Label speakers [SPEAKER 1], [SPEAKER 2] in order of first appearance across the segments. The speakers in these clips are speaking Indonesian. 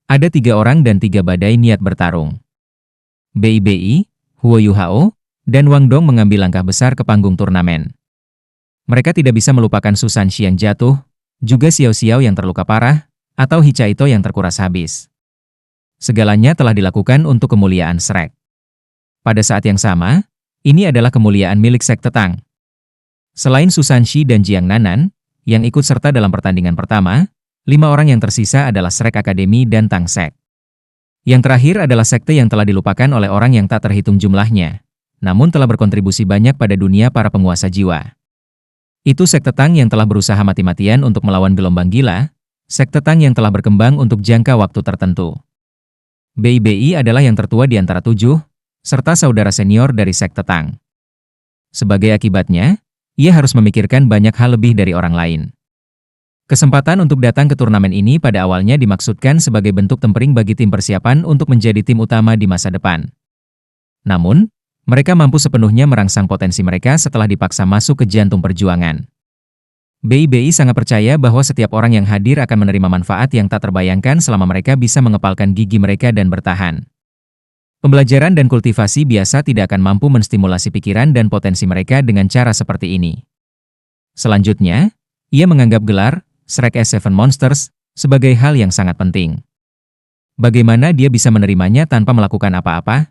[SPEAKER 1] Ada 3 orang dan 3 badai niat bertarung. Bei Bei, Huo Yuhao, dan Wang Dong mengambil langkah besar ke panggung turnamen. Mereka tidak bisa melupakan Su Sanxi yang jatuh, juga Xiao Xiao yang terluka parah, atau Hicaito yang terkuras habis. Segalanya telah dilakukan untuk kemuliaan Shrek. Pada saat yang sama, ini adalah kemuliaan milik sekte Tang. Selain Su Sanxi dan Jiang Nanan, yang ikut serta dalam pertandingan pertama, 5 orang yang tersisa adalah Shrek Academy dan Tang Sek. Yang terakhir adalah sekte yang telah dilupakan oleh orang yang tak terhitung jumlahnya, namun telah berkontribusi banyak pada dunia para penguasa jiwa. Itu sekte Tang yang telah berusaha mati-matian untuk melawan gelombang gila, sekte Tang yang telah berkembang untuk jangka waktu tertentu. Bei Bei adalah yang tertua di antara 7, serta saudara senior dari sekte Tang. Sebagai akibatnya, ia harus memikirkan banyak hal lebih dari orang lain. Kesempatan untuk datang ke turnamen ini pada awalnya dimaksudkan sebagai bentuk tempering bagi tim persiapan untuk menjadi tim utama di masa depan. Namun, mereka mampu sepenuhnya merangsang potensi mereka setelah dipaksa masuk ke jantung perjuangan. Bei Bei sangat percaya bahwa setiap orang yang hadir akan menerima manfaat yang tak terbayangkan selama mereka bisa mengepalkan gigi mereka dan bertahan. Pembelajaran dan kultivasi biasa tidak akan mampu menstimulasi pikiran dan potensi mereka dengan cara seperti ini. Selanjutnya, ia menganggap gelar Shrek S7 Monsters sebagai hal yang sangat penting. Bagaimana dia bisa menerimanya tanpa melakukan apa-apa?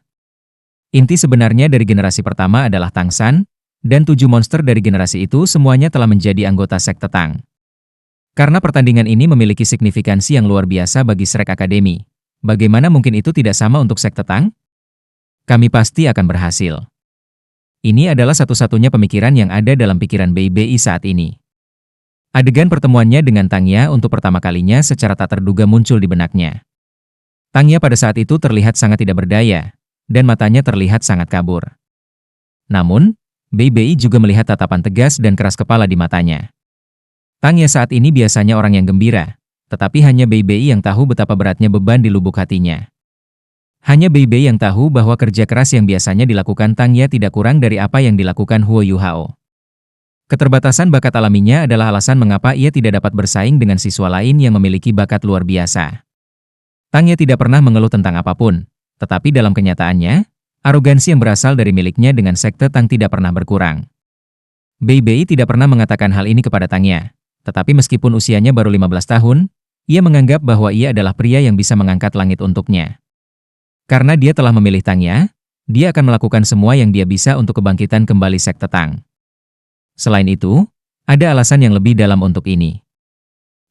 [SPEAKER 1] Inti sebenarnya dari generasi pertama adalah Tang San, dan 7 monster dari generasi itu semuanya telah menjadi anggota sekte Tang. Karena pertandingan ini memiliki signifikansi yang luar biasa bagi Shrek Academy, bagaimana mungkin itu tidak sama untuk sekte Tang? Kami pasti akan berhasil. Ini adalah satu-satunya pemikiran yang ada dalam pikiran Bei Bei saat ini. Adegan pertemuannya dengan Tangya untuk pertama kalinya secara tak terduga muncul di benaknya. Tangya pada saat itu terlihat sangat tidak berdaya, dan matanya terlihat sangat kabur. Namun, Bei Bei juga melihat tatapan tegas dan keras kepala di matanya. Tangya saat ini biasanya orang yang gembira, tetapi hanya Bei Bei yang tahu betapa beratnya beban di lubuk hatinya. Hanya Bei Bei yang tahu bahwa kerja keras yang biasanya dilakukan Tangya tidak kurang dari apa yang dilakukan Huo Yuhao. Keterbatasan bakat alaminya adalah alasan mengapa ia tidak dapat bersaing dengan siswa lain yang memiliki bakat luar biasa. Tangya tidak pernah mengeluh tentang apapun, tetapi dalam kenyataannya, arogansi yang berasal dari miliknya dengan sekte Tang tidak pernah berkurang. Bei Bei tidak pernah mengatakan hal ini kepada Tangya, tetapi meskipun usianya baru 15 tahun, ia menganggap bahwa ia adalah pria yang bisa mengangkat langit untuknya. Karena dia telah memilih Tangya, dia akan melakukan semua yang dia bisa untuk kebangkitan kembali sekte Tang. Selain itu, ada alasan yang lebih dalam untuk ini.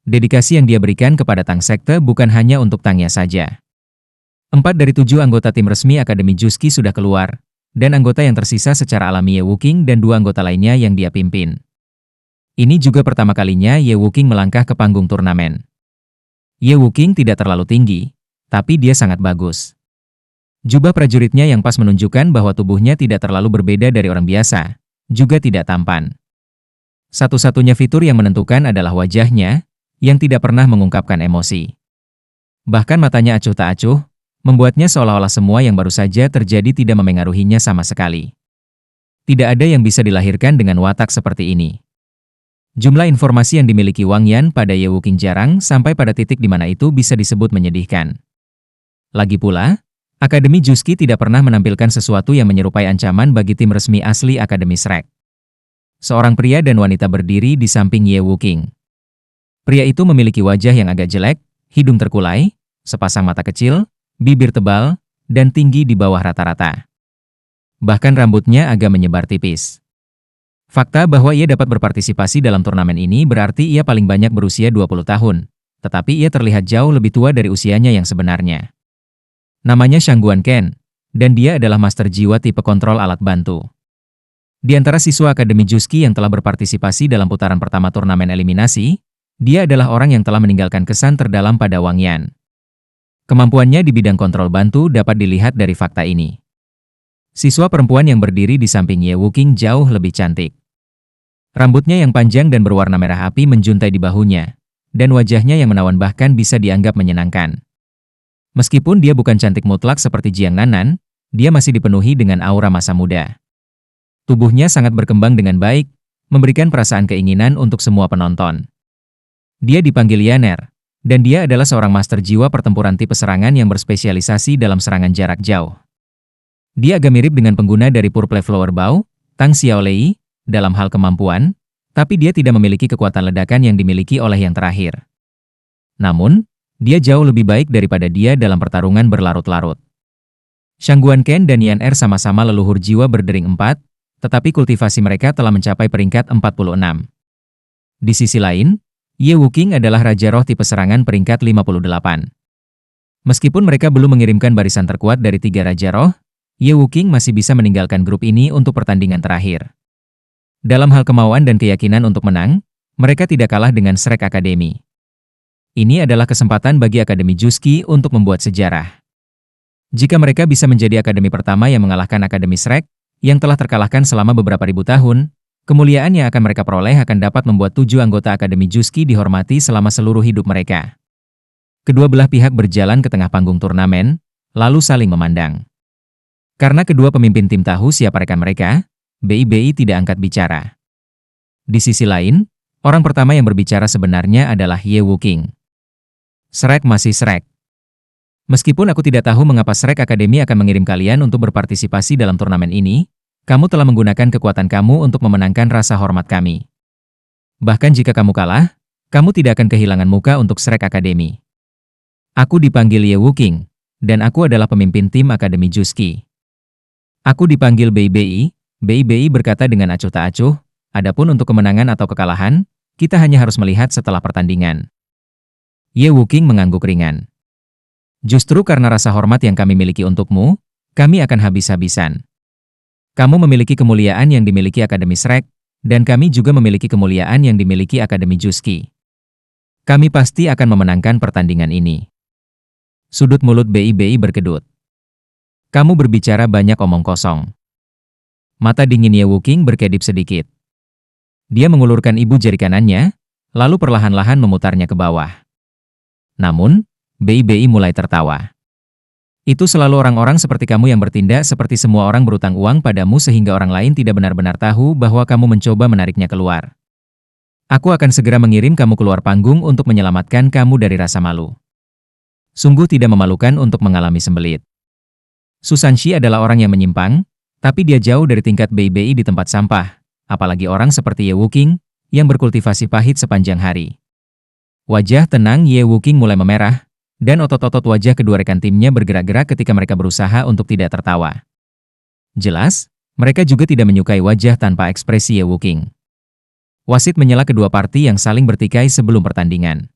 [SPEAKER 1] Dedikasi yang dia berikan kepada Tang Sekte bukan hanya untuk Tangya saja. 4 dari 7 anggota tim resmi Akademi Juski sudah keluar, dan anggota yang tersisa secara alami Ye Wuking dan 2 anggota lainnya yang dia pimpin. Ini juga pertama kalinya Ye Wuking melangkah ke panggung turnamen. Ye Wuking tidak terlalu tinggi, tapi dia sangat bagus. Jubah prajuritnya yang pas menunjukkan bahwa tubuhnya tidak terlalu berbeda dari orang biasa, juga tidak tampan. Satu-satunya fitur yang menentukan adalah wajahnya, yang tidak pernah mengungkapkan emosi. Bahkan matanya acuh tak acuh, membuatnya seolah-olah semua yang baru saja terjadi tidak memengaruhinya sama sekali. Tidak ada yang bisa dilahirkan dengan watak seperti ini. Jumlah informasi yang dimiliki Wang Yan pada Ye Wuking jarang sampai pada titik di mana itu bisa disebut menyedihkan. Lagi pula, Akademi Juski tidak pernah menampilkan sesuatu yang menyerupai ancaman bagi tim resmi asli Akademi Shrek. Seorang pria dan wanita berdiri di samping Ye Wuking. Pria itu memiliki wajah yang agak jelek, hidung terkulai, sepasang mata kecil, bibir tebal, dan tinggi di bawah rata-rata. Bahkan rambutnya agak menyebar tipis. Fakta bahwa ia dapat berpartisipasi dalam turnamen ini berarti ia paling banyak berusia 20 tahun, tetapi ia terlihat jauh lebih tua dari usianya yang sebenarnya. Namanya Shangguan Ken, dan dia adalah master jiwa tipe kontrol alat bantu. Di antara siswa Akademi Juski yang telah berpartisipasi dalam putaran pertama turnamen eliminasi, dia adalah orang yang telah meninggalkan kesan terdalam pada Wang Yan. Kemampuannya di bidang kontrol bantu dapat dilihat dari fakta ini. Siswa perempuan yang berdiri di samping Ye Wuking jauh lebih cantik. Rambutnya yang panjang dan berwarna merah api menjuntai di bahunya, dan wajahnya yang menawan bahkan bisa dianggap menyenangkan. Meskipun dia bukan cantik mutlak seperti Jiang Nanan, dia masih dipenuhi dengan aura masa muda. Tubuhnya sangat berkembang dengan baik, memberikan perasaan keinginan untuk semua penonton. Dia dipanggil Yaner, dan dia adalah seorang master jiwa pertempuran tipe serangan yang berspesialisasi dalam serangan jarak jauh. Dia agak mirip dengan pengguna dari Purple Flower Bow, Tang Xiaolei, dalam hal kemampuan, tapi dia tidak memiliki kekuatan ledakan yang dimiliki oleh yang terakhir. Namun, dia jauh lebih baik daripada dia dalam pertarungan berlarut-larut. Shangguan Ken dan Yan Er sama-sama leluhur jiwa berdering 4, tetapi kultivasi mereka telah mencapai peringkat 46. Di sisi lain, Ye Wuqing adalah Raja Roh tipe serangan peringkat 58. Meskipun mereka belum mengirimkan barisan terkuat dari 3 Raja Roh, Ye Wuqing masih bisa meninggalkan grup ini untuk pertandingan terakhir. Dalam hal kemauan dan keyakinan untuk menang, mereka tidak kalah dengan Shrek Academy. Ini adalah kesempatan bagi Akademi Juski untuk membuat sejarah. Jika mereka bisa menjadi akademi pertama yang mengalahkan Akademi Shrek, yang telah terkalahkan selama beberapa ribu tahun, kemuliaan yang akan mereka peroleh akan dapat membuat 7 anggota Akademi Juski dihormati selama seluruh hidup mereka. Kedua belah pihak berjalan ke tengah panggung turnamen, lalu saling memandang. Karena kedua pemimpin tim tahu siapa rekan mereka, BI tidak angkat bicara. Di sisi lain, orang pertama yang berbicara sebenarnya adalah Ye Wuqing. Shrek masih Shrek. Meskipun aku tidak tahu mengapa Shrek Academy akan mengirim kalian untuk berpartisipasi dalam turnamen ini, kamu telah menggunakan kekuatan kamu untuk memenangkan rasa hormat kami. Bahkan jika kamu kalah, kamu tidak akan kehilangan muka untuk Shrek Academy. Aku dipanggil Ye Wuqing, dan aku adalah pemimpin tim Akademi Juski. Aku dipanggil BI berkata dengan acuh tak acuh, adapun untuk kemenangan atau kekalahan, kita hanya harus melihat setelah pertandingan. Ye Wuqing mengangguk ringan. Justru karena rasa hormat yang kami miliki untukmu, kami akan habis-habisan. Kamu memiliki kemuliaan yang dimiliki Akademi Shrek, dan kami juga memiliki kemuliaan yang dimiliki Akademi Juski. Kami pasti akan memenangkan pertandingan ini. Sudut mulut BI berkedut. Kamu berbicara banyak omong kosong. Mata dingin Ye Wuqing berkedip sedikit. Dia mengulurkan ibu jari kanannya, lalu perlahan-lahan memutarnya ke bawah. Namun, BI mulai tertawa. Itu selalu orang-orang seperti kamu yang bertindak seperti semua orang berutang uang padamu sehingga orang lain tidak benar-benar tahu bahwa kamu mencoba menariknya keluar. Aku akan segera mengirim kamu keluar panggung untuk menyelamatkan kamu dari rasa malu. Sungguh tidak memalukan untuk mengalami sembelit. Susanshi adalah orang yang menyimpang, tapi dia jauh dari tingkat BI di tempat sampah, apalagi orang seperti Ye Wuqing, yang berkultivasi pahit sepanjang hari. Wajah tenang Ye Wuqing mulai memerah, dan otot-otot wajah kedua rekan timnya bergerak-gerak ketika mereka berusaha untuk tidak tertawa. Jelas, mereka juga tidak menyukai wajah tanpa ekspresi Ye Wuqing. Wasit menyela kedua parti yang saling bertikai sebelum pertandingan.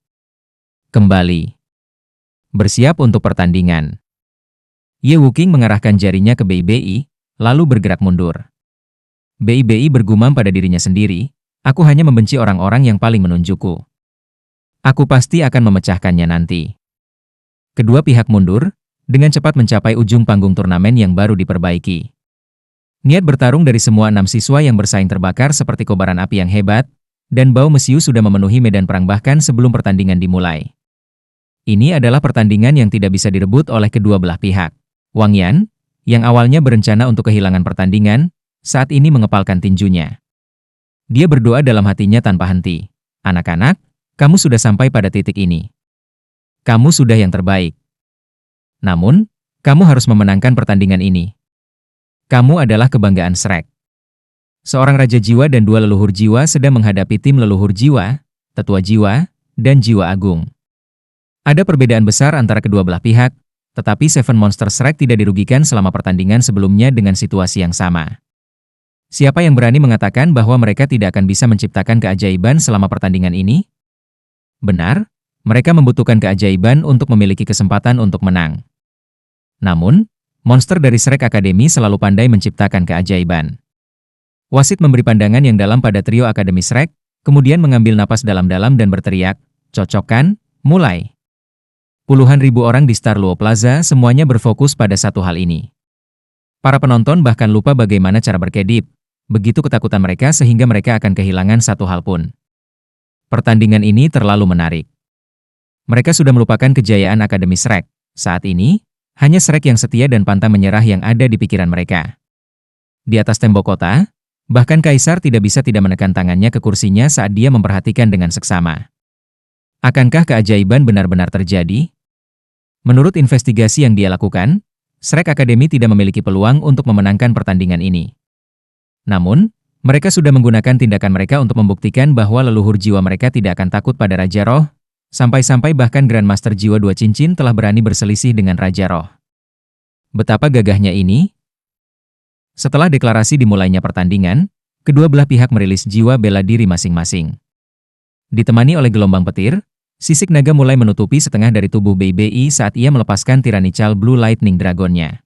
[SPEAKER 1] Kembali. Bersiap untuk pertandingan. Ye Wuqing mengarahkan jarinya ke BI, lalu bergerak mundur. BI bergumam pada dirinya sendiri, aku hanya membenci orang-orang yang paling menunjukku. Aku pasti akan memecahkannya nanti. Kedua pihak mundur, dengan cepat mencapai ujung panggung turnamen yang baru diperbaiki. Niat bertarung dari semua 6 siswa yang bersaing terbakar seperti kobaran api yang hebat, dan bau mesiu sudah memenuhi medan perang bahkan sebelum pertandingan dimulai. Ini adalah pertandingan yang tidak bisa direbut oleh kedua belah pihak. Wang Yan, yang awalnya berencana untuk kehilangan pertandingan, saat ini mengepalkan tinjunya. Dia berdoa dalam hatinya tanpa henti. Anak-anak, kamu sudah sampai pada titik ini. Kamu sudah yang terbaik. Namun, kamu harus memenangkan pertandingan ini. Kamu adalah kebanggaan Shrek. Seorang Raja Jiwa dan 2 leluhur jiwa sedang menghadapi tim leluhur jiwa, tetua jiwa, dan jiwa agung. Ada perbedaan besar antara kedua belah pihak, tetapi Seven Monster Shrek tidak dirugikan selama pertandingan sebelumnya dengan situasi yang sama. Siapa yang berani mengatakan bahwa mereka tidak akan bisa menciptakan keajaiban selama pertandingan ini? Benar, mereka membutuhkan keajaiban untuk memiliki kesempatan untuk menang. Namun, monster dari Shrek Academy selalu pandai menciptakan keajaiban. Wasit memberi pandangan yang dalam pada trio Akademi Shrek, kemudian mengambil napas dalam-dalam dan berteriak, "Cocokkan, mulai." Puluhan ribu orang di Star Luo Plaza semuanya berfokus pada satu hal ini. Para penonton bahkan lupa bagaimana cara berkedip, begitu ketakutan mereka sehingga mereka akan kehilangan satu hal pun. Pertandingan ini terlalu menarik. Mereka sudah melupakan kejayaan Akademi Shrek. Saat ini, hanya Shrek yang setia dan pantang menyerah yang ada di pikiran mereka. Di atas tembok kota, bahkan Kaisar tidak bisa tidak menekan tangannya ke kursinya saat dia memperhatikan dengan seksama. Akankah keajaiban benar-benar terjadi? Menurut investigasi yang dia lakukan, Shrek Academy tidak memiliki peluang untuk memenangkan pertandingan ini. Namun, mereka sudah menggunakan tindakan mereka untuk membuktikan bahwa leluhur jiwa mereka tidak akan takut pada Raja Roh, sampai-sampai bahkan Grandmaster Jiwa Dua Cincin telah berani berselisih dengan Raja Roh. Betapa gagahnya ini? Setelah deklarasi dimulainya pertandingan, kedua belah pihak merilis jiwa bela diri masing-masing. Ditemani oleh gelombang petir, sisik naga mulai menutupi setengah dari tubuh BBI saat ia melepaskan Tyrannical Blue Lightning Dragon-nya.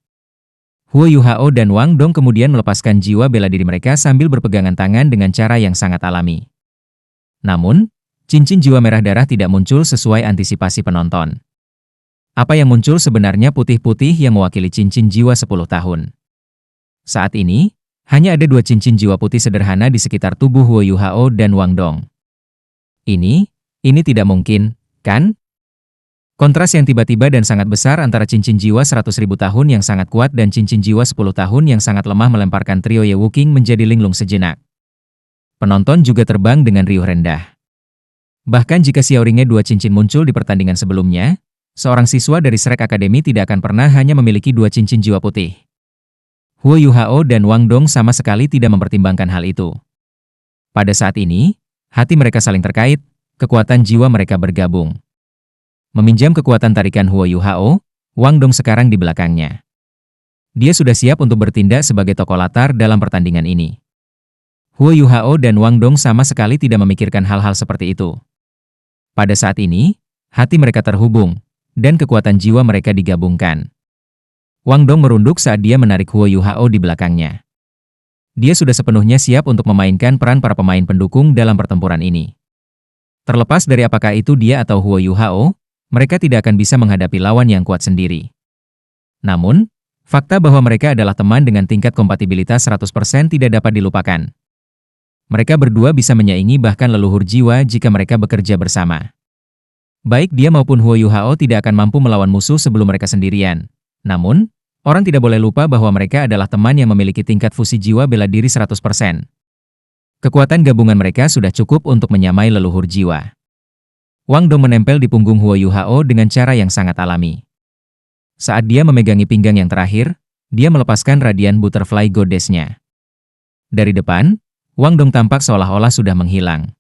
[SPEAKER 1] Huo Yuhao dan Wang Dong kemudian melepaskan jiwa bela diri mereka sambil berpegangan tangan dengan cara yang sangat alami. Namun, cincin jiwa merah darah tidak muncul sesuai antisipasi penonton. Apa yang muncul sebenarnya putih-putih yang mewakili cincin jiwa 10 tahun. Saat ini, hanya ada 2 cincin jiwa putih sederhana di sekitar tubuh Huo Yuhao dan Wang Dong. Ini tidak mungkin, kan? Kontras yang tiba-tiba dan sangat besar antara cincin jiwa 100.000 tahun yang sangat kuat dan cincin jiwa 10 tahun yang sangat lemah melemparkan trio Ye Wuking menjadi linglung sejenak. Penonton juga terbang dengan riuh rendah. Bahkan jika Xiaoringnya 2 cincin muncul di pertandingan sebelumnya, seorang siswa dari Shrek Academy tidak akan pernah hanya memiliki 2 cincin jiwa putih. Huo Yuhao dan Wang Dong sama sekali tidak mempertimbangkan hal itu. Pada saat ini, hati mereka saling terkait, kekuatan jiwa mereka bergabung. Meminjam kekuatan tarikan Huo Yuhao, Wang Dong sekarang di belakangnya. Dia sudah siap untuk bertindak sebagai tokoh latar dalam pertandingan ini. Huo Yuhao dan Wang Dong sama sekali tidak memikirkan hal-hal seperti itu. Pada saat ini, hati mereka terhubung, dan kekuatan jiwa mereka digabungkan. Wang Dong merunduk saat dia menarik Huo Yuhao di belakangnya. Dia sudah sepenuhnya siap untuk memainkan peran para pemain pendukung dalam pertempuran ini. Terlepas dari apakah itu dia atau Huo Yuhao, mereka tidak akan bisa menghadapi lawan yang kuat sendiri. Namun, fakta bahwa mereka adalah teman dengan tingkat kompatibilitas 100% tidak dapat dilupakan. Mereka berdua bisa menyaingi bahkan leluhur jiwa jika mereka bekerja bersama. Baik dia maupun Huo Yuhao tidak akan mampu melawan musuh sebelum mereka sendirian. Namun, orang tidak boleh lupa bahwa mereka adalah teman yang memiliki tingkat fusi jiwa bela diri 100%. Kekuatan gabungan mereka sudah cukup untuk menyamai leluhur jiwa. Wang Dong menempel di punggung Huo Yuhao dengan cara yang sangat alami. Saat dia memegangi pinggang yang terakhir, dia melepaskan Radiant Butterfly Goddess-nya. Dari depan, Wang Dong tampak seolah-olah sudah menghilang.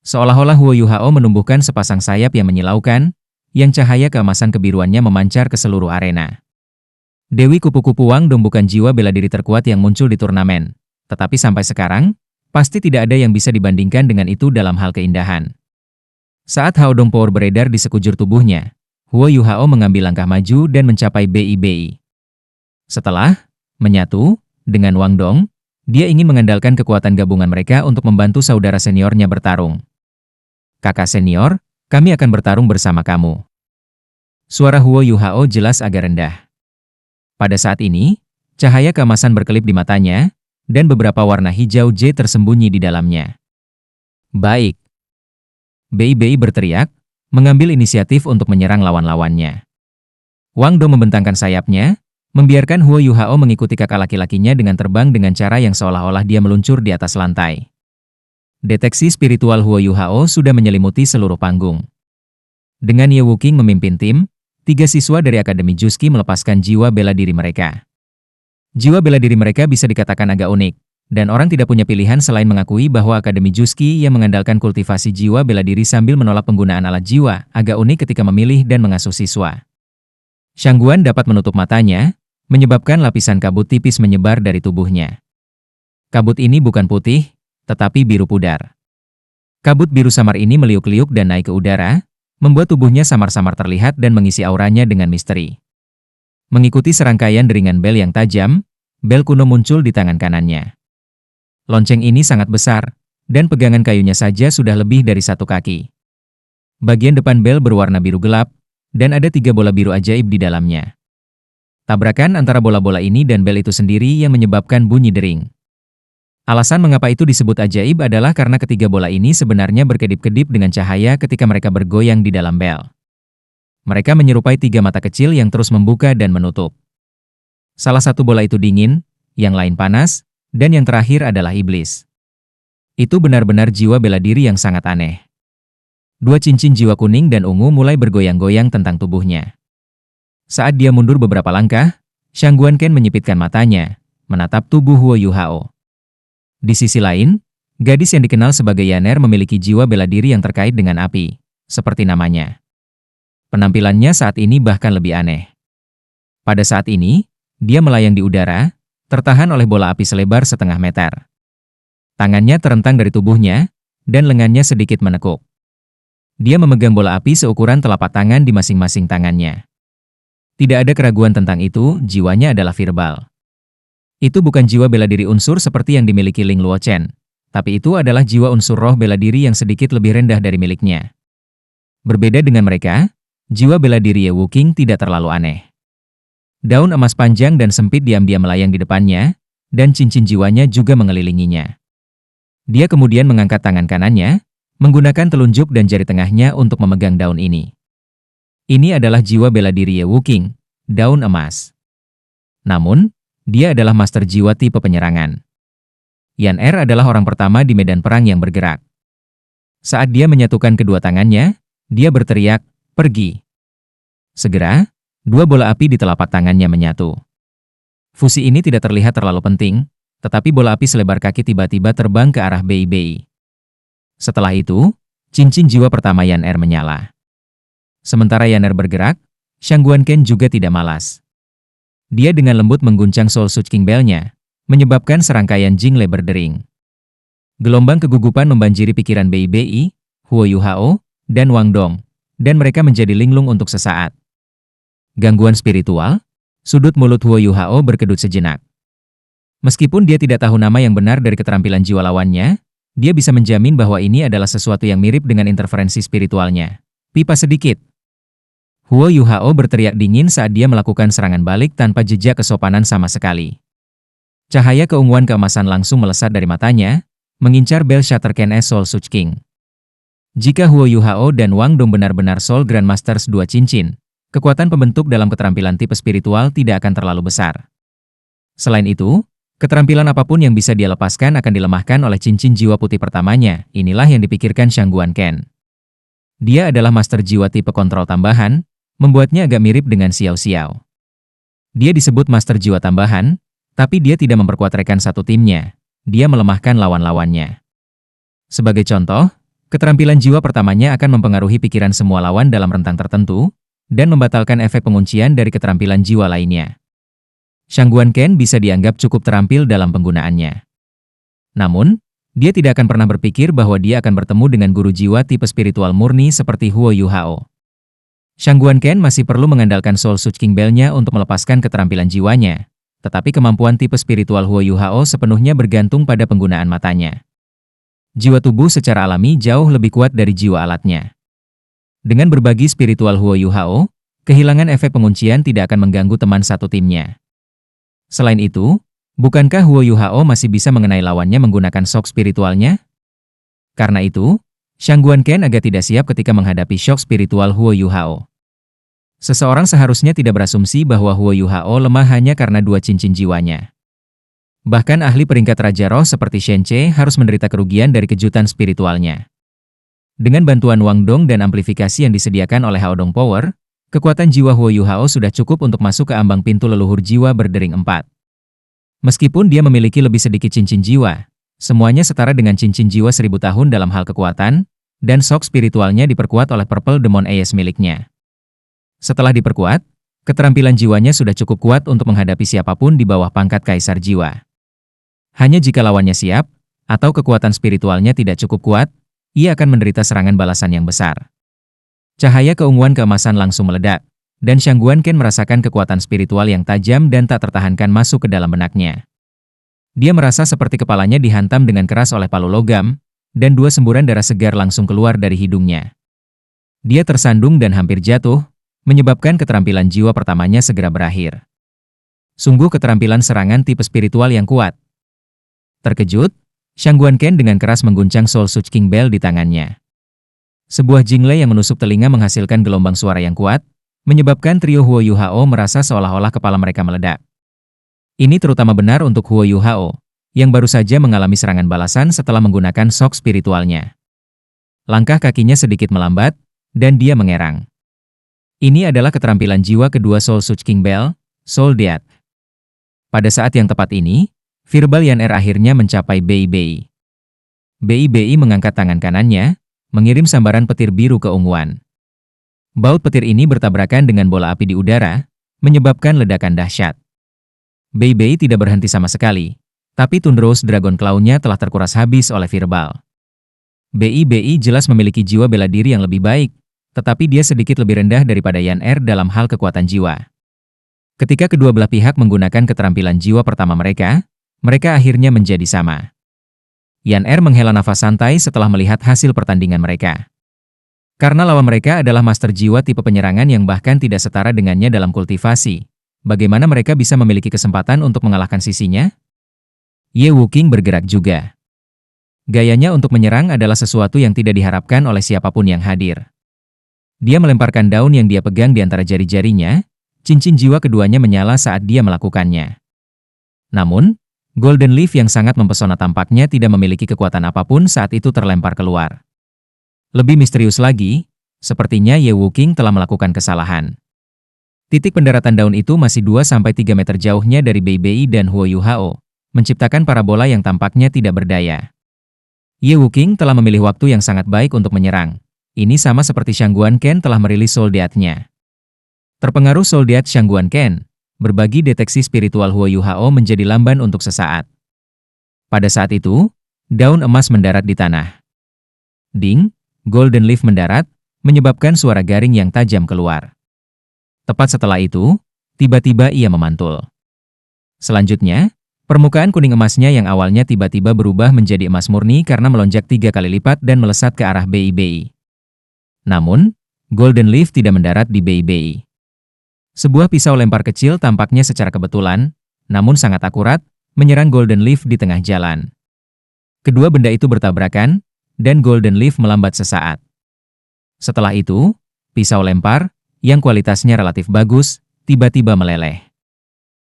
[SPEAKER 1] Seolah-olah Huo Yuhao menumbuhkan sepasang sayap yang menyilaukan, yang cahaya keemasan kebiruannya memancar ke seluruh arena. Dewi kupu-kupu Wang Dong bukan jiwa bela diri terkuat yang muncul di turnamen, tetapi sampai sekarang, pasti tidak ada yang bisa dibandingkan dengan itu dalam hal keindahan. Saat Hao Dong Power beredar di sekujur tubuhnya, Huo Yuhao mengambil langkah maju dan mencapai BIBI. Setelah menyatu dengan Wang Dong, dia ingin mengandalkan kekuatan gabungan mereka untuk membantu saudara seniornya bertarung. Kakak senior, kami akan bertarung bersama kamu. Suara Huo Yuhao jelas agak rendah. Pada saat ini, cahaya keemasan berkelip di matanya, dan beberapa warna hijau J tersembunyi di dalamnya. Baik. BIBI berteriak, mengambil inisiatif untuk menyerang lawan-lawannya. Wang Dong membentangkan sayapnya, membiarkan Huo Yuhao mengikuti kakak laki-lakinya dengan terbang dengan cara yang seolah-olah dia meluncur di atas lantai. Deteksi spiritual Huo Yuhao sudah menyelimuti seluruh panggung. Dengan Ye Wuking memimpin tim, 3 siswa dari Akademi Juski melepaskan jiwa bela diri mereka. Jiwa bela diri mereka bisa dikatakan agak unik, dan orang tidak punya pilihan selain mengakui bahwa Akademi Juski yang mengandalkan kultivasi jiwa bela diri sambil menolak penggunaan alat jiwa agak unik ketika memilih dan mengasuh siswa. Shangguan dapat menutup matanya, menyebabkan lapisan kabut tipis menyebar dari tubuhnya. Kabut ini bukan putih, tetapi biru pudar. Kabut biru samar ini meliuk-liuk dan naik ke udara, membuat tubuhnya samar-samar terlihat dan mengisi auranya dengan misteri. Mengikuti serangkaian deringan bel yang tajam, bel kuno muncul di tangan kanannya. Lonceng ini sangat besar, dan pegangan kayunya saja sudah lebih dari 1 kaki. Bagian depan bel berwarna biru gelap, dan ada 3 bola biru ajaib di dalamnya. Tabrakan antara bola-bola ini dan bel itu sendiri yang menyebabkan bunyi dering. Alasan mengapa itu disebut ajaib adalah karena ketiga bola ini sebenarnya berkedip-kedip dengan cahaya ketika mereka bergoyang di dalam bel. Mereka menyerupai 3 mata kecil yang terus membuka dan menutup. Salah satu bola itu dingin, yang lain panas, dan yang terakhir adalah iblis. Itu benar-benar jiwa bela diri yang sangat aneh. Dua cincin jiwa kuning dan ungu mulai bergoyang-goyang tentang tubuhnya. Saat dia mundur beberapa langkah, Shangguan Ken menyipitkan matanya, menatap tubuh Huo Yuhao. Di sisi lain, gadis yang dikenal sebagai Yaner memiliki jiwa bela diri yang terkait dengan api, seperti namanya. Penampilannya saat ini bahkan lebih aneh. Pada saat ini, dia melayang di udara, tertahan oleh bola api selebar setengah meter. Tangannya terentang dari tubuhnya, dan lengannya sedikit menekuk. Dia memegang bola api seukuran telapak tangan di masing-masing tangannya. Tidak ada keraguan tentang itu, jiwanya adalah Virbal. Itu bukan jiwa bela diri unsur seperti yang dimiliki Ling Luochen, tapi itu adalah jiwa unsur roh bela diri yang sedikit lebih rendah dari miliknya. Berbeda dengan mereka, jiwa bela diri Ye Wuqing tidak terlalu aneh. Daun emas panjang dan sempit diam-diam melayang di depannya, dan cincin jiwanya juga mengelilinginya. Dia kemudian mengangkat tangan kanannya, menggunakan telunjuk dan jari tengahnya untuk memegang daun ini. Ini adalah jiwa bela diri Ye Wuqing, daun emas. Namun, dia adalah master jiwa tipe penyerangan. Yan Er adalah orang pertama di medan perang yang bergerak. Saat dia menyatukan kedua tangannya, dia berteriak, "Pergi!" Segera, dua bola api di telapak tangannya menyatu. Fusi ini tidak terlihat terlalu penting, tetapi bola api selebar kaki tiba-tiba terbang ke arah Bei Bei. Setelah itu, cincin jiwa pertama Yan Er menyala. Sementara Yan Er bergerak, Shangguan Ken juga tidak malas. Dia dengan lembut mengguncang Soul Such King Bell-nya, menyebabkan serangkaian jingle berdering. Gelombang kegugupan membanjiri pikiran Bei Bei, Huo Yuhao, dan Wang Dong, dan mereka menjadi linglung untuk sesaat. Gangguan spiritual? Sudut mulut Huo Yuhao berkedut sejenak. Meskipun dia tidak tahu nama yang benar dari keterampilan jiwa lawannya, dia bisa menjamin bahwa ini adalah sesuatu yang mirip dengan interferensi spiritualnya. Pipa sedikit. Huo Yuhao berteriak dingin saat dia melakukan serangan balik tanpa jejak kesopanan sama sekali. Cahaya keunguan keemasan langsung melesat dari matanya, mengincar bel Shatterken es Soul Such King. Jika Huo Yuhao dan Wang Dong benar-benar Soul Grandmasters dua cincin, kekuatan pembentuk dalam keterampilan tipe spiritual tidak akan terlalu besar. Selain itu, keterampilan apapun yang bisa dia lepaskan akan dilemahkan oleh cincin jiwa putih pertamanya, inilah yang dipikirkan Shangguan Ken. Dia adalah master jiwa tipe kontrol tambahan, membuatnya agak mirip dengan Xiao Xiao. Dia disebut master jiwa tambahan, tapi dia tidak memperkuat rekan satu timnya, dia melemahkan lawan-lawannya. Sebagai contoh, keterampilan jiwa pertamanya akan mempengaruhi pikiran semua lawan dalam rentang tertentu, dan membatalkan efek penguncian dari keterampilan jiwa lainnya. Shangguan Ken bisa dianggap cukup terampil dalam penggunaannya. Namun, dia tidak akan pernah berpikir bahwa dia akan bertemu dengan guru jiwa tipe spiritual murni seperti Huo Yuhao. Shangguan Ken masih perlu mengandalkan Soul Such King Bell-nya untuk melepaskan keterampilan jiwanya, tetapi kemampuan tipe spiritual Huo Yuhao sepenuhnya bergantung pada penggunaan matanya. Jiwa tubuh secara alami jauh lebih kuat dari jiwa alatnya. Dengan berbagi spiritual Huo Yuhao, kehilangan efek penguncian tidak akan mengganggu teman satu timnya. Selain itu, bukankah Huo Yuhao masih bisa mengenai lawannya menggunakan shock spiritualnya? Karena itu, Shangguan Ken agak tidak siap ketika menghadapi shock spiritual Huo Yuhao. Seseorang seharusnya tidak berasumsi bahwa Huo Yuhao lemah hanya karena dua cincin jiwanya. Bahkan ahli peringkat Raja Roh seperti Shen Ce harus menderita kerugian dari kejutan spiritualnya. Dengan bantuan Wang Dong dan amplifikasi yang disediakan oleh Hao Dong Power, kekuatan jiwa Huo Yuhao sudah cukup untuk masuk ke ambang pintu leluhur jiwa berdering 4. Meskipun dia memiliki lebih sedikit cincin jiwa, semuanya setara dengan cincin jiwa 1000 tahun dalam hal kekuatan, dan shock spiritualnya diperkuat oleh Purple Demon Eyes miliknya. Setelah diperkuat, keterampilan jiwanya sudah cukup kuat untuk menghadapi siapapun di bawah pangkat Kaisar Jiwa. Hanya jika lawannya siap, atau kekuatan spiritualnya tidak cukup kuat, ia akan menderita serangan balasan yang besar. Cahaya keunguan keemasan langsung meledak, dan Shangguan Ken merasakan kekuatan spiritual yang tajam dan tak tertahankan masuk ke dalam benaknya. Dia merasa seperti kepalanya dihantam dengan keras oleh palu logam, dan dua semburan darah segar langsung keluar dari hidungnya. Dia tersandung dan hampir jatuh, menyebabkan keterampilan jiwa pertamanya segera berakhir. Sungguh keterampilan serangan tipe spiritual yang kuat. Terkejut, Shangguan Ken dengan keras mengguncang Soul Such King Bell di tangannya. Sebuah jingle yang menusuk telinga menghasilkan gelombang suara yang kuat, menyebabkan trio Huo Yuhao merasa seolah-olah kepala mereka meledak. Ini terutama benar untuk Huo Yuhao, yang baru saja mengalami serangan balasan setelah menggunakan shock spiritualnya. Langkah kakinya sedikit melambat, dan dia mengerang. Ini adalah keterampilan jiwa kedua Soul Such King Bell, Soul Death. Pada saat yang tepat ini, verbal Yan-Er akhirnya mencapai Bei Bei. Bei Bei mengangkat tangan kanannya, mengirim sambaran petir biru ke unguan. Baut petir ini bertabrakan dengan bola api di udara, menyebabkan ledakan dahsyat. Bei Bei tidak berhenti sama sekali, tapi Thunderous Dragon Claw-nya telah terkuras habis oleh verbal. Bei Bei jelas memiliki jiwa bela diri yang lebih baik, tetapi dia sedikit lebih rendah daripada Yan-Er dalam hal kekuatan jiwa. Ketika kedua belah pihak menggunakan keterampilan jiwa pertama mereka akhirnya menjadi sama. Yan-Er menghela nafas santai setelah melihat hasil pertandingan mereka. Karena lawan mereka adalah master jiwa tipe penyerangan yang bahkan tidak setara dengannya dalam kultivasi, bagaimana mereka bisa memiliki kesempatan untuk mengalahkan sisinya? Ye Wuking bergerak juga. Gayanya untuk menyerang adalah sesuatu yang tidak diharapkan oleh siapapun yang hadir. Dia melemparkan daun yang dia pegang di antara jari-jarinya, cincin jiwa keduanya menyala saat dia melakukannya. Namun, Golden Leaf yang sangat mempesona tampaknya tidak memiliki kekuatan apapun saat itu terlempar keluar. Lebih misterius lagi, sepertinya Ye Wuking telah melakukan kesalahan. Titik pendaratan daun itu masih 2-3 meter jauhnya dari Bei Bei dan Huo Yuhao, menciptakan parabola yang tampaknya tidak berdaya. Ye Wuking telah memilih waktu yang sangat baik untuk menyerang. Ini sama seperti Shangguan Ken telah merilis Soul Death-nya. Terpengaruh Soul Death Shangguan Ken, berbagi deteksi spiritual Huo Yuhao menjadi lamban untuk sesaat. Pada saat itu, daun emas mendarat di tanah. Ding, Golden Leaf mendarat, menyebabkan suara garing yang tajam keluar. Tepat setelah itu, tiba-tiba ia memantul. Selanjutnya, permukaan kuning emasnya yang awalnya tiba-tiba berubah menjadi emas murni karena melonjak 3 kali lipat dan melesat ke arah Bei Bei. Namun, Golden Leaf tidak mendarat di Bei Bei. Sebuah pisau lempar kecil tampaknya secara kebetulan, namun sangat akurat, menyerang Golden Leaf di tengah jalan. Kedua benda itu bertabrakan, dan Golden Leaf melambat sesaat. Setelah itu, pisau lempar, yang kualitasnya relatif bagus, tiba-tiba meleleh.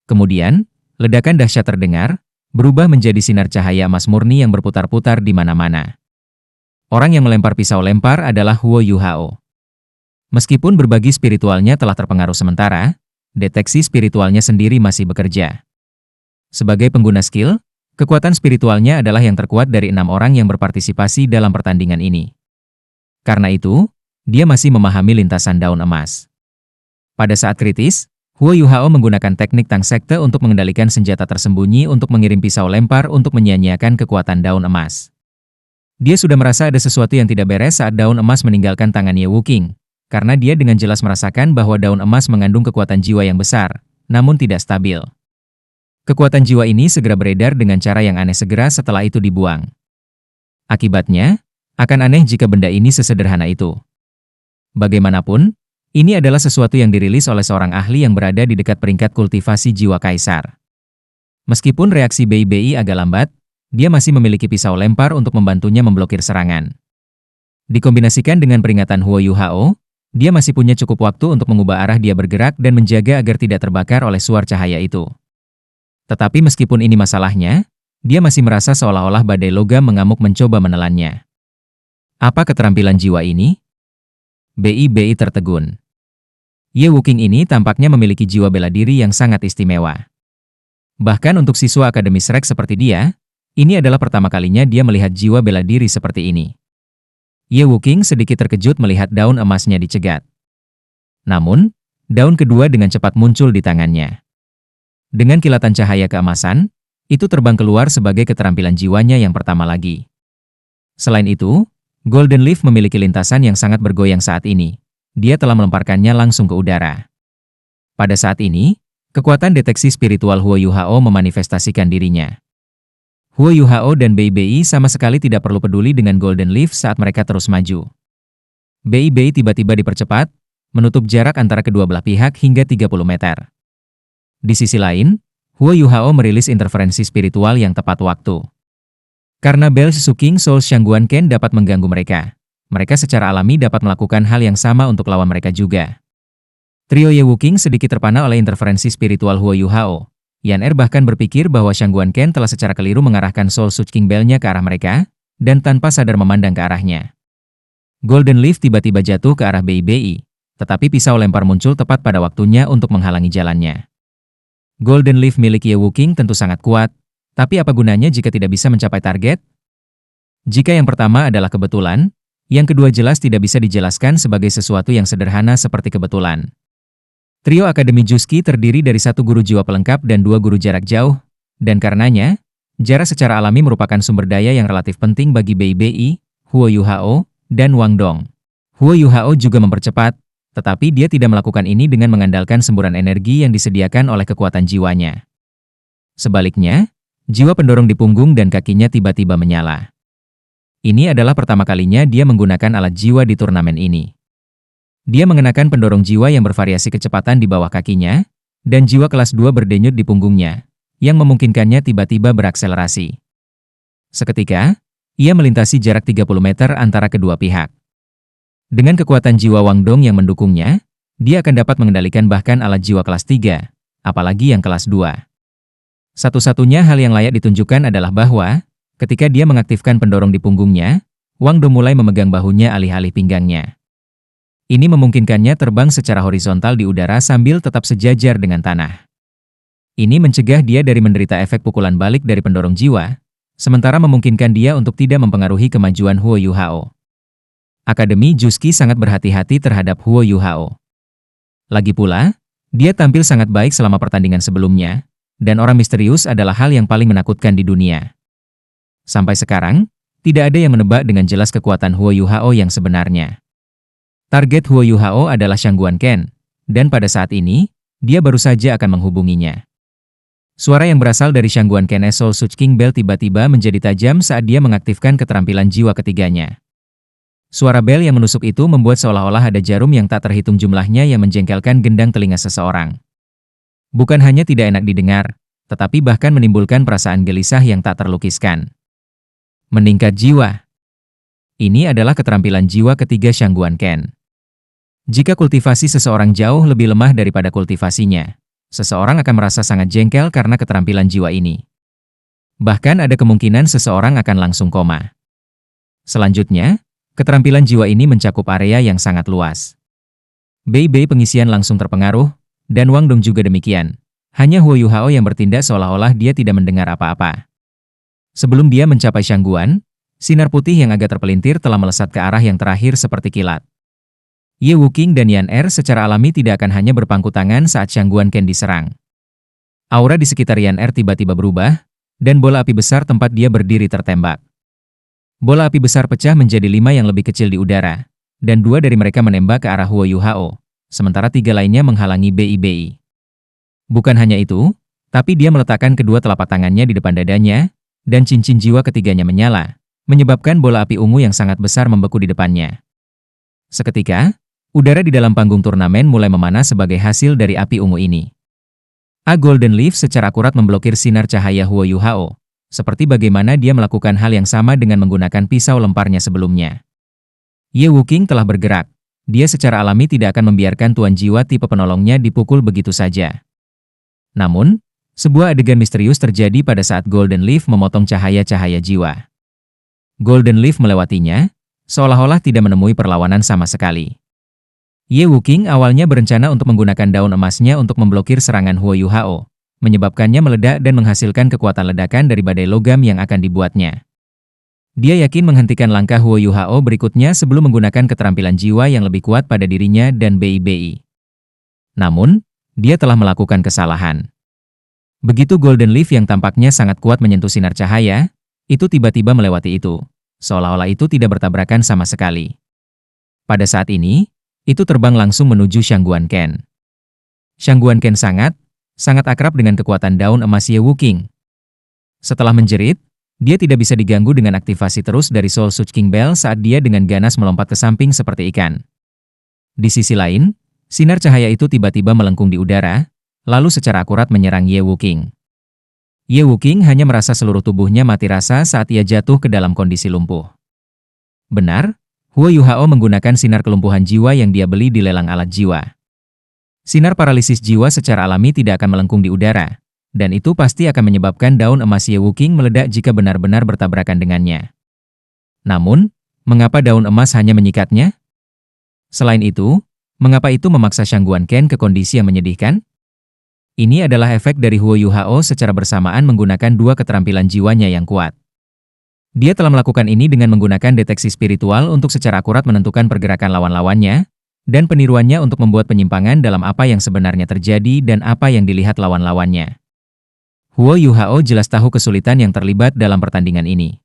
[SPEAKER 1] Kemudian, ledakan dahsyat terdengar, berubah menjadi sinar cahaya emas murni yang berputar-putar di mana-mana. Orang yang melempar pisau lempar adalah Huo Yuhao. Meskipun berbagi spiritualnya telah terpengaruh sementara, deteksi spiritualnya sendiri masih bekerja. Sebagai pengguna skill, kekuatan spiritualnya adalah yang terkuat dari 6 orang yang berpartisipasi dalam pertandingan ini. Karena itu, dia masih memahami lintasan daun emas. Pada saat kritis, Huo Yuhao menggunakan teknik Tang Sekte untuk mengendalikan senjata tersembunyi untuk mengirim pisau lempar untuk menyia-nyiakan kekuatan daun emas. Dia sudah merasa ada sesuatu yang tidak beres saat daun emas meninggalkan tangan Ye Wuking, karena dia dengan jelas merasakan bahwa daun emas mengandung kekuatan jiwa yang besar, namun tidak stabil. Kekuatan jiwa ini segera beredar dengan cara yang aneh segera setelah itu dibuang. Akibatnya, akan aneh jika benda ini sesederhana itu. Bagaimanapun, ini adalah sesuatu yang dirilis oleh seorang ahli yang berada di dekat peringkat kultivasi jiwa kaisar. Meskipun reaksi Bei Bei agak lambat, dia masih memiliki pisau lempar untuk membantunya memblokir serangan. Dikombinasikan dengan peringatan Huo Yuhao, dia masih punya cukup waktu untuk mengubah arah dia bergerak dan menjaga agar tidak terbakar oleh suar cahaya itu. Tetapi meskipun ini masalahnya, dia masih merasa seolah-olah badai logam mengamuk mencoba menelannya. Apa keterampilan jiwa ini? Bei Bei tertegun. Ye Wuking ini tampaknya memiliki jiwa bela diri yang sangat istimewa. Bahkan untuk siswa Akademi Shrek seperti dia, ini adalah pertama kalinya dia melihat jiwa bela diri seperti ini. Ye Wuking sedikit terkejut melihat daun emasnya dicegat. Namun, daun kedua dengan cepat muncul di tangannya. Dengan kilatan cahaya keemasan, itu terbang keluar sebagai keterampilan jiwanya yang pertama lagi. Selain itu, Golden Leaf memiliki lintasan yang sangat bergoyang saat ini. Dia telah melemparkannya langsung ke udara. Pada saat ini, kekuatan deteksi spiritual Huo Yuhao memanifestasikan dirinya. Huo Yuhao dan Bei Bei sama sekali tidak perlu peduli dengan Golden Leaf saat mereka terus maju. Bei Bei tiba-tiba dipercepat, menutup jarak antara kedua belah pihak hingga 30 meter. Di sisi lain, Huo Yuhao merilis interferensi spiritual yang tepat waktu. Karena Bell Suking Soul Shangguan Ken dapat mengganggu mereka, mereka secara alami dapat melakukan hal yang sama untuk lawan mereka juga. Trio Ye Wuking sedikit terpana oleh interferensi spiritual Huo Yuhao. Yan-Er bahkan berpikir bahwa Shangguan Ken telah secara keliru mengarahkan Soul Such King Bell-nya ke arah mereka, dan tanpa sadar memandang ke arahnya. Golden Leaf tiba-tiba jatuh ke arah Bei, tetapi pisau lempar muncul tepat pada waktunya untuk menghalangi jalannya. Golden Leaf milik Ye Wuking tentu sangat kuat, tapi apa gunanya jika tidak bisa mencapai target? Jika yang pertama adalah kebetulan, yang kedua jelas tidak bisa dijelaskan sebagai sesuatu yang sederhana seperti kebetulan. Trio Akademi Juski terdiri dari satu guru jiwa pelengkap dan dua guru jarak jauh, dan karenanya, jarak secara alami merupakan sumber daya yang relatif penting bagi Bei, Huo Yuhao, dan Wang Dong. Huo Yuhao juga mempercepat, tetapi dia tidak melakukan ini dengan mengandalkan semburan energi yang disediakan oleh kekuatan jiwanya. Sebaliknya, jiwa pendorong di punggung dan kakinya tiba-tiba menyala. Ini adalah pertama kalinya dia menggunakan alat jiwa di turnamen ini. Dia mengenakan pendorong jiwa yang bervariasi kecepatan di bawah kakinya, dan jiwa kelas 2 berdenyut di punggungnya, yang memungkinkannya tiba-tiba berakselerasi. Seketika, ia melintasi jarak 30 meter antara kedua pihak. Dengan kekuatan jiwa Wang Dong yang mendukungnya, dia akan dapat mengendalikan bahkan alat jiwa kelas 3, apalagi yang kelas 2. Satu-satunya hal yang layak ditunjukkan adalah bahwa, ketika dia mengaktifkan pendorong di punggungnya, Wang Dong mulai memegang bahunya alih-alih pinggangnya. Ini memungkinkannya terbang secara horizontal di udara sambil tetap sejajar dengan tanah. Ini mencegah dia dari menderita efek pukulan balik dari pendorong jiwa, sementara memungkinkan dia untuk tidak mempengaruhi kemajuan Huo Yuhao. Akademi Juski sangat berhati-hati terhadap Huo Yuhao. Lagi pula, dia tampil sangat baik selama pertandingan sebelumnya, dan orang misterius adalah hal yang paling menakutkan di dunia. Sampai sekarang, tidak ada yang menebak dengan jelas kekuatan Huo Yuhao yang sebenarnya. Target Huo Yuhao adalah Shangguan Ken, dan pada saat ini, dia baru saja akan menghubunginya. Suara yang berasal dari Shangguan Ken Soul Such King Bell tiba-tiba menjadi tajam saat dia mengaktifkan keterampilan jiwa ketiganya. Suara bel yang menusuk itu membuat seolah-olah ada jarum yang tak terhitung jumlahnya yang menjengkelkan gendang telinga seseorang. Bukan hanya tidak enak didengar, tetapi bahkan menimbulkan perasaan gelisah yang tak terlukiskan. Meningkat jiwa. Ini adalah keterampilan jiwa ketiga Shangguan Ken. Jika kultivasi seseorang jauh lebih lemah daripada kultivasinya, seseorang akan merasa sangat jengkel karena keterampilan jiwa ini. Bahkan ada kemungkinan seseorang akan langsung koma. Selanjutnya, keterampilan jiwa ini mencakup area yang sangat luas. Bei pengisian langsung terpengaruh, dan Wang Dong juga demikian. Hanya Huo Yuhao yang bertindak seolah-olah dia tidak mendengar apa-apa. Sebelum dia mencapai Shangguan, sinar putih yang agak terpelintir telah melesat ke arah yang terakhir seperti kilat. Ye Wuking dan Yan Er secara alami tidak akan hanya berpangku tangan saat Shangguan Ken diserang. Aura di sekitar Yan Er tiba-tiba berubah, dan bola api besar tempat dia berdiri tertembak. Bola api besar pecah menjadi 5 yang lebih kecil di udara, dan 2 dari mereka menembak ke arah Huo Yuhao, sementara 3 lainnya menghalangi Bei. Bukan hanya itu, tapi dia meletakkan kedua telapak tangannya di depan dadanya, dan cincin jiwa ketiganya menyala, menyebabkan bola api ungu yang sangat besar membeku di depannya. Seketika, udara di dalam panggung turnamen mulai memanas sebagai hasil dari api ungu ini. Golden Leaf secara akurat memblokir sinar cahaya Huo Yuhao, seperti bagaimana dia melakukan hal yang sama dengan menggunakan pisau lemparnya sebelumnya. Ye Wuking telah bergerak. Dia secara alami tidak akan membiarkan tuan jiwa tipe penolongnya dipukul begitu saja. Namun, sebuah adegan misterius terjadi pada saat Golden Leaf memotong cahaya-cahaya jiwa. Golden Leaf melewatinya, seolah-olah tidak menemui perlawanan sama sekali. Ye Wuking awalnya berencana untuk menggunakan daun emasnya untuk memblokir serangan Huo Yuhao, menyebabkannya meledak dan menghasilkan kekuatan ledakan dari badai logam yang akan dibuatnya. Dia yakin menghentikan langkah Huo Yuhao berikutnya sebelum menggunakan keterampilan jiwa yang lebih kuat pada dirinya dan Bei. Namun, dia telah melakukan kesalahan. Begitu Golden Leaf yang tampaknya sangat kuat menyentuh sinar cahaya, itu tiba-tiba melewati itu, seolah-olah itu tidak bertabrakan sama sekali. Pada saat ini, itu terbang langsung menuju Shangguan Ken. Shangguan Ken sangat akrab dengan kekuatan daun emas Ye Wuking. Setelah menjerit, dia tidak bisa diganggu dengan aktivasi terus dari Soul Such King Bell saat dia dengan ganas melompat ke samping seperti ikan. Di sisi lain, sinar cahaya itu tiba-tiba melengkung di udara, lalu secara akurat menyerang Ye Wuking. Ye Wuking hanya merasa seluruh tubuhnya mati rasa saat ia jatuh ke dalam kondisi lumpuh. Benar, Huo Yuhao menggunakan sinar kelumpuhan jiwa yang dia beli di lelang alat jiwa. Sinar paralisis jiwa secara alami tidak akan melengkung di udara, dan itu pasti akan menyebabkan daun emas Ye Wuking meledak jika benar-benar bertabrakan dengannya. Namun, Mengapa daun emas hanya menyikatnya? Selain itu, mengapa itu memaksa Shangguan Ken ke kondisi yang menyedihkan? Ini adalah efek dari Huo Yuhao secara bersamaan menggunakan dua keterampilan jiwanya yang kuat. Dia telah melakukan ini dengan menggunakan deteksi spiritual untuk secara akurat menentukan pergerakan lawan-lawannya, dan peniruannya untuk membuat penyimpangan dalam apa yang sebenarnya terjadi dan apa yang dilihat lawan-lawannya. Huo Yuhao jelas tahu kesulitan yang terlibat dalam pertandingan ini.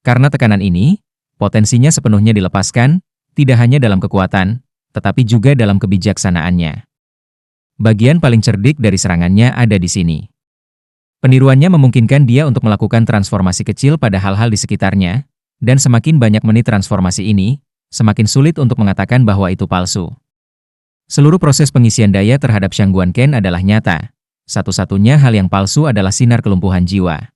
[SPEAKER 1] Karena tekanan ini, potensinya sepenuhnya dilepaskan, tidak hanya dalam kekuatan, tetapi juga dalam kebijaksanaannya. Bagian paling cerdik dari serangannya ada di sini. Peniruannya memungkinkan dia untuk melakukan transformasi kecil pada hal-hal di sekitarnya, dan semakin banyak menit transformasi ini, semakin sulit untuk mengatakan bahwa itu palsu. Seluruh proses pengisian daya terhadap Shangguan Ken adalah nyata. Satu-satunya hal yang palsu adalah sinar kelumpuhan jiwa.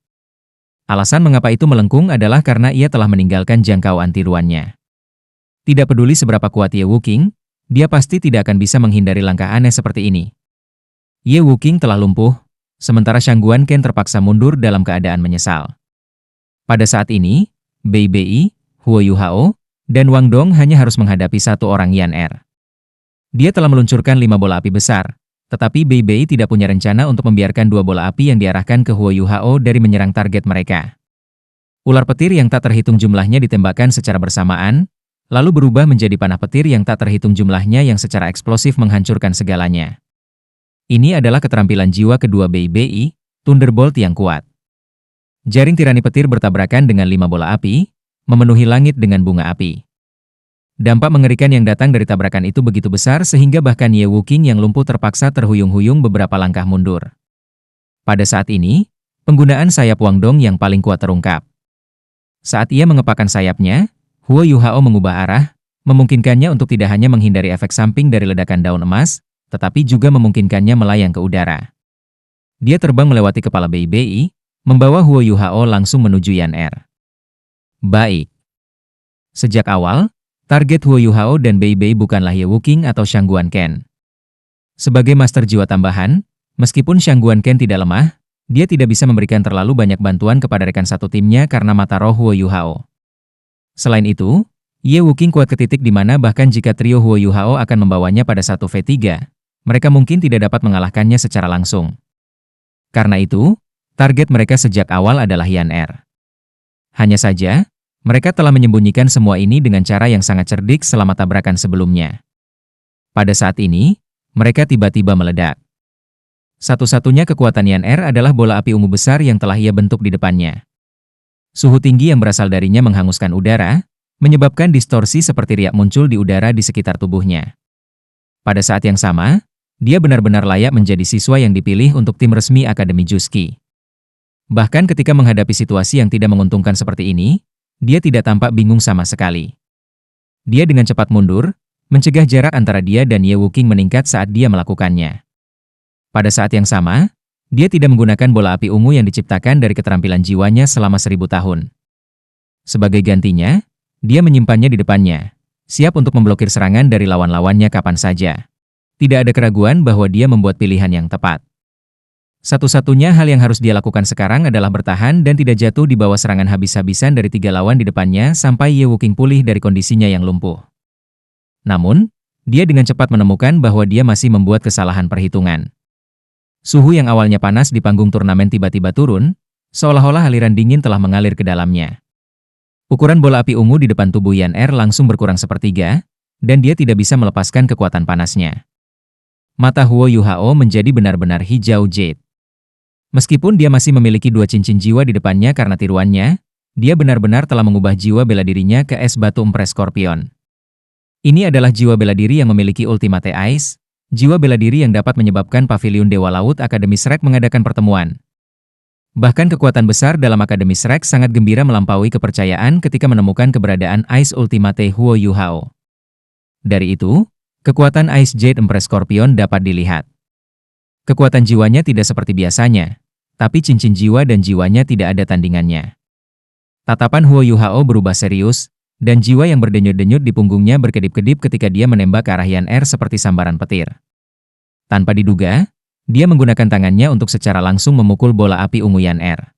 [SPEAKER 1] Alasan mengapa itu melengkung adalah karena ia telah meninggalkan jangkauan tiruannya. Tidak peduli seberapa kuat Ye Wuqing, dia pasti tidak akan bisa menghindari langkah aneh seperti ini. Ye Wuqing telah lumpuh, sementara Shangguan Ken terpaksa mundur dalam keadaan menyesal. Pada saat ini, Bei Bei, Huo Yuhao, dan Wang Dong hanya harus menghadapi satu orang Yan Er. Dia telah meluncurkan 5 bola api besar, tetapi Bei Bei tidak punya rencana untuk membiarkan 2 bola api yang diarahkan ke Huo Yuhao dari menyerang target mereka. Ular petir yang tak terhitung jumlahnya ditembakkan secara bersamaan, lalu berubah menjadi panah petir yang tak terhitung jumlahnya yang secara eksplosif menghancurkan segalanya. Ini adalah keterampilan jiwa kedua Bei Bei, Thunderbolt yang kuat. Jaring tirani petir bertabrakan dengan 5 bola api, memenuhi langit dengan bunga api. Dampak mengerikan yang datang dari tabrakan itu begitu besar sehingga bahkan Ye Wuqing yang lumpuh terpaksa terhuyung-huyung beberapa langkah mundur. Pada saat ini, penggunaan sayap Wang Dong yang paling kuat terungkap. Saat ia mengepakkan sayapnya, Huo Yuhao mengubah arah, memungkinkannya untuk tidak hanya menghindari efek samping dari ledakan daun emas, tetapi juga memungkinkannya melayang ke udara. Dia terbang melewati kepala Bei Bei, membawa Huo Yuhao langsung menuju Yan Er. Baik. Sejak awal, target Huo Yuhao dan Bei Bei bukanlah Ye Wuqing atau Shangguan Ken. Sebagai master jiwa tambahan, meskipun Shangguan Ken tidak lemah, dia tidak bisa memberikan terlalu banyak bantuan kepada rekan satu timnya karena mata roh Huo Yuhao. Selain itu, Ye Wuqing kuat ke titik di mana bahkan jika trio Huo Yuhao akan membawanya pada 1v3, mereka mungkin tidak dapat mengalahkannya secara langsung. Karena itu, target mereka sejak awal adalah Yan Er. Hanya saja, mereka telah menyembunyikan semua ini dengan cara yang sangat cerdik selama tabrakan sebelumnya. Pada saat ini, mereka tiba-tiba meledak. Satu-satunya kekuatan Yan Er adalah bola api ungu besar yang telah ia bentuk di depannya. Suhu tinggi yang berasal darinya menghanguskan udara, menyebabkan distorsi seperti riak muncul di udara di sekitar tubuhnya. Pada saat yang sama, dia benar-benar layak menjadi siswa yang dipilih untuk tim resmi Akademi Juski. Bahkan ketika menghadapi situasi yang tidak menguntungkan seperti ini, dia tidak tampak bingung sama sekali. Dia dengan cepat mundur, mencegah jarak antara dia dan Ye Wuqing meningkat saat dia melakukannya. Pada saat yang sama, dia tidak menggunakan bola api ungu yang diciptakan dari keterampilan jiwanya selama 1000 tahun. Sebagai gantinya, dia menyimpannya di depannya, siap untuk memblokir serangan dari lawan-lawannya kapan saja. Tidak ada keraguan bahwa dia membuat pilihan yang tepat. Satu-satunya hal yang harus dia lakukan sekarang adalah bertahan dan tidak jatuh di bawah serangan habis-habisan dari 3 lawan di depannya sampai Ye Wuqing pulih dari kondisinya yang lumpuh. Namun, dia dengan cepat menemukan bahwa dia masih membuat kesalahan perhitungan. Suhu yang awalnya panas di panggung turnamen tiba-tiba turun, seolah-olah aliran dingin telah mengalir ke dalamnya. Ukuran bola api ungu di depan tubuh Yan Er langsung berkurang sepertiga, dan dia tidak bisa melepaskan kekuatan panasnya. Mata Huo Yuhao menjadi benar-benar hijau jade. Meskipun dia masih memiliki 2 cincin jiwa di depannya karena tiruannya, dia benar-benar telah mengubah jiwa bela dirinya ke es batu empres Scorpion. Ini adalah jiwa bela diri yang memiliki Ultimate Ice, jiwa bela diri yang dapat menyebabkan Paviliun Dewa Laut Akademi Shrek mengadakan pertemuan. Bahkan kekuatan besar dalam Akademi Shrek sangat gembira melampaui kepercayaan ketika menemukan keberadaan Ice Ultimate Huo Yuhao. Dari itu, kekuatan Ice Jade Empress Scorpion dapat dilihat. Kekuatan jiwanya tidak seperti biasanya, tapi cincin jiwa dan jiwanya tidak ada tandingannya. Tatapan Huo Yuhao berubah serius, dan jiwa yang berdenyut-denyut di punggungnya berkedip-kedip ketika dia menembak ke arah Yan Er seperti sambaran petir. Tanpa diduga, dia menggunakan tangannya untuk secara langsung memukul bola api ungu Yan Er.